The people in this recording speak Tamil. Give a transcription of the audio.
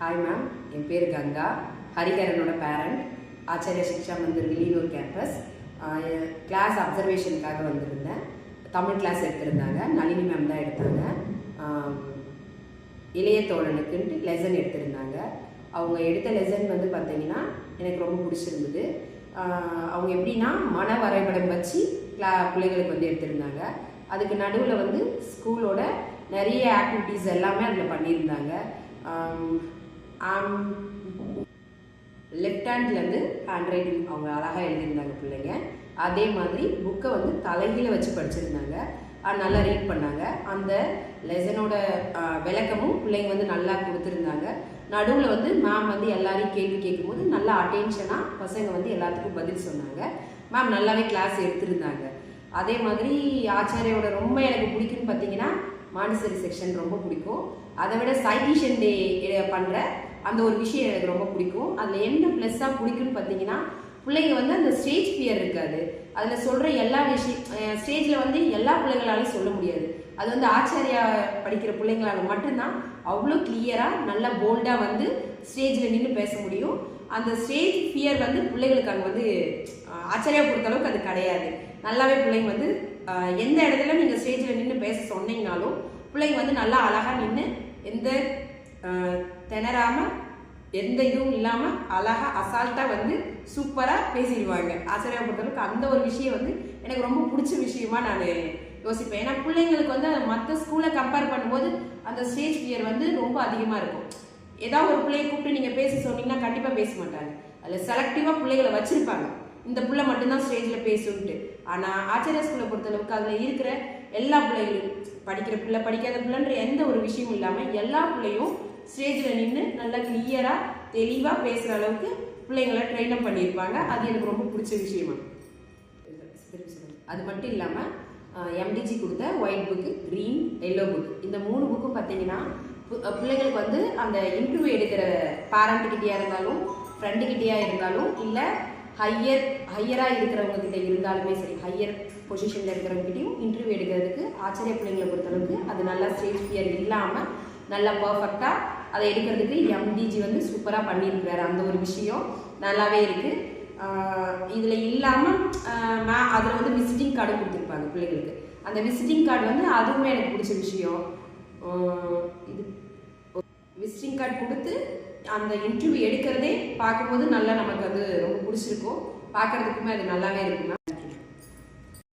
ஹாய் மேம், என் பேர் கங்கா, ஹரிஹரனோட பேரண்ட். ஆச்சாரிய சிக்ஷா மந்திர் வில்லியனூர் கேம்பஸ் கிளாஸ் அப்சர்வேஷனுக்காக வந்திருந்தேன். தமிழ் கிளாஸ் எடுத்திருந்தாங்க, நளினி மேம் தான் எடுத்தாங்க. இளைய தோழனுக்குன்ட்டு லெசன் எடுத்திருந்தாங்க. அவங்க எடுத்த லெசன் வந்து பார்த்தீங்கன்னா எனக்கு ரொம்ப பிடிச்சிருந்தது. அவங்க எப்படின்னா மன வரைபடம் வச்சு பிள்ளைங்களுக்கு வந்து எடுத்திருந்தாங்க. அதுக்கு நடுவில் வந்து ஸ்கூலோட நிறைய ஆக்டிவிட்டீஸ் எல்லாமே அதில் பண்ணியிருந்தாங்க. லெஃப்ட் ஹேண்ட்லேருந்து ஹேண்ட் ரைட்டிங் அவங்க அழகாக எழுதியிருந்தாங்க பிள்ளைங்க. அதே மாதிரி புக்கை வந்து தலைகீழ வச்சு படிச்சிருந்தாங்க. நல்லா ரீட் பண்ணாங்க. அந்த லெசனோட விளக்கமும் பிள்ளைங்க வந்து நல்லா கொடுத்துருந்தாங்க. நடுவில் வந்து மேம் வந்து எல்லாரையும் கேள்வி கேட்கும்போது நல்லா அட்டென்ஷனாக பசங்க வந்து எல்லாத்துக்கும் பதில் சொன்னாங்க. மேம் நல்லாவே கிளாஸ் எடுத்திருந்தாங்க. அதே மாதிரி ஆச்சாரியோட ரொம்ப எனக்கு பிடிக்குன்னு பார்த்தீங்கன்னா மாண்டிசரி செக்ஷன் ரொம்ப பிடிக்கும். அதை விட சைட்டிஷன் டே பண்ணுற அந்த ஒரு விஷயம் எனக்கு ரொம்ப பிடிக்கும். அதில் என்ன ப்ளஸ்ஸாக பிடிக்குன்னு பார்த்தீங்கன்னா பிள்ளைங்க வந்து அந்த ஸ்டேஜ் ஃபியர் இருக்காது. அதில் சொல்கிற எல்லா ஸ்டேஜில் வந்து எல்லா பிள்ளைங்களாலையும் சொல்ல முடியாது. அது வந்து ஆச்சாரியா படிக்கிற பிள்ளைங்களால மட்டும்தான் அவ்வளோ கிளியராக நல்லா போல்டாக வந்து ஸ்டேஜில் நின்று பேச முடியும். அந்த ஸ்டேஜ் ஃபியர் வந்து பிள்ளைங்களுக்கு அங்கே வந்து ஆச்சாரியா பொறுத்தளவுக்கு அது கிடையாது. நல்லாவே பிள்ளைங்க வந்து எந்த இடத்துல நீங்கள் ஸ்டேஜில் நின்று பேச சொன்னீங்கனாலும் பிள்ளைங்க வந்து நல்லா அழகாக நின்று எந்த திணறாமல் எந்த இதுவும் இல்லாமல் அழகாக அசால்ட்டாக வந்து சூப்பராக பேசிடுவாங்க. ஆச்சரியா பொறுத்தளவுக்கு அந்த ஒரு விஷயம் வந்து எனக்கு ரொம்ப பிடிச்ச விஷயமா நான் யோசிப்பேன். ஏன்னா பிள்ளைங்களுக்கு வந்து மற்ற ஸ்கூலை கம்பேர் பண்ணும்போது அந்த ஸ்டேஜ் ஃபியர் வந்து ரொம்ப அதிகமாக இருக்கும். ஏதாவது ஒரு பிள்ளையை கூப்பிட்டு நீங்கள் பேச சொன்னீங்கன்னா கண்டிப்பாக பேச மாட்டாங்க. அதில் செலக்டிவாக பிள்ளைகளை வச்சுருப்பாங்க, இந்த பிள்ளை மட்டும்தான் ஸ்டேஜில் பேசுன்ட்டு. ஆனால் ஆச்சாரியா ஸ்கூலை பொறுத்தளவுக்கு அதில் இருக்கிற எல்லா பிள்ளைகளும் படிக்கிற பிள்ளை படிக்காத பிள்ளைன்ற எந்த ஒரு விஷயமும் இல்லாமல் எல்லா பிள்ளையும் ஸ்டேஜில் நின்று நல்லா கிளியராக தெளிவாக பேசுகிற அளவுக்கு பிள்ளைங்களை ட்ரெயின் அப் பண்ணியிருப்பாங்க. அது எனக்கு ரொம்ப பிடிச்ச விஷயமா. அது மட்டும் இல்லாமல் எம்டிஜி கொடுத்த white book, green, yellow book, இந்த 3 புக்கும் பார்த்தீங்கன்னா பிள்ளைங்களுக்கு வந்து அந்த இன்டர்வியூ எடுக்கிற பேரண்ட்டுக்கிட்டேயா இருந்தாலும் ஃப்ரெண்டுக்கிட்டேயா இருந்தாலும் இல்லை ஹையராக இருக்கிறவங்க கிட்ட இருந்தாலுமே சரி, ஹையர் பொசிஷனில் இருக்கிறவங்ககிட்டையும் இன்டர்வியூ எடுக்கிறதுக்கு ஆச்சாரிய பிள்ளைங்களை பொறுத்தளவுக்கு அது நல்லா ஸ்டேஜ் ஃபியர் இல்லாமல் நல்லா பர்ஃபெக்டாக அதை எடுக்கிறதுக்கு எம்டிஜி வந்து சூப்பராக பண்ணியிருக்கிறாரு. அந்த ஒரு விஷயம் நல்லாவே இருக்குது. இதில் இல்லாமல் அதில் வந்து விசிட்டிங் கார்டு கொடுத்துருப்பாங்க பிள்ளைங்களுக்கு. அந்த விசிட்டிங் கார்டு வந்து அதுவுமே எனக்கு பிடிச்ச விஷயம். இது விசிட்டிங் கார்டு கொடுத்து அந்த இன்டர்வியூ எடுக்கிறதே பார்க்கும்போது நல்லா நமக்கு அது ரொம்ப பிடிச்சிருக்கும். பார்க்குறதுக்குமே அது நல்லாவே இருக்குன்னா